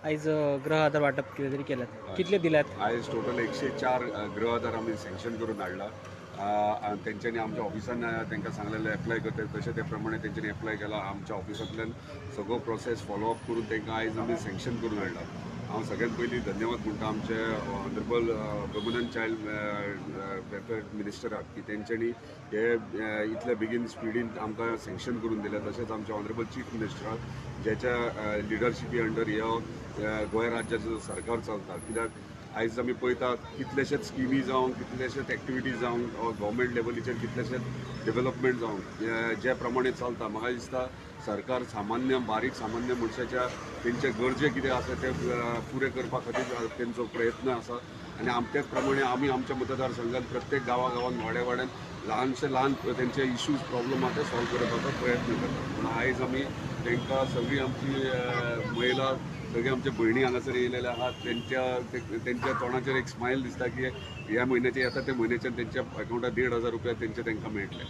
आयज गृह आधार वाटप कितें तरी केल्यात, कितले दिल्यात? आयज टोटल 104 गृह आधार आमी सँक्शन करून हाडला. आनी तेंच्यांनी आमच्या ऑफिसान तांकां सांगलेलें एप्लाय करता, तशें ते प्रमाणे तेंच्यांनी एप्लाय केला. आमच्या ऑफिसांतल्यान सगळो प्रोसेस फॉलोअप करून तांकां आयज आमी सँक्शन करून हाडला. हांव सगळ्यात पयलीं धन्यवाद म्हणटा आमचे honourable woman and child welfare मिनिस्टराक की तेंच्यांनी हे इतले बेगीन स्पिडीन आमकां सँक्शन करून दिलें. तशेंच आमचे ऑनरेबल चीफ मिनिस्टराक ज्याच्या लिडरशिपी अंडर ह्यो गोंय राज्याचो जो सरकार चलता. कित्याक आयज आमी पळयतात कितलेशेच स्किमी जावं, कितलेशेच एक्टिविटीज जावं, गव्हर्मेंट लेवलीचेर कितलेशेच डेव्हलपमेंट जावं, जे प्रमाणे चलता म्हाका दिसता सरकार बारीक सामान्य मनशाच्या तेंचे गरजे कितें आसा ते पुरे करपा खातीर तेंचो प्रयत्न आसा. आनी तेच प्रमाणे आमी आमच्या मतदारसंघात प्रत्येक गांवांत वाड्यान ल्हान तेंचे इश्यूज प्रॉब्लम आसा ते सॉल्व करपाचो प्रयत्न करतात. पूण आयज आमी तांकां सगळी आमची महिला सगळे आमचे भयणी हांगासर येयलेले आहात. तेंच्या तोंडाचेर एक स्मायल दिसता की ह्या म्हयन्याचे येता त्या म्हयन्याच्यान तेंच्या अकाउंटार 1,500 रुपया तांकां मेळटले.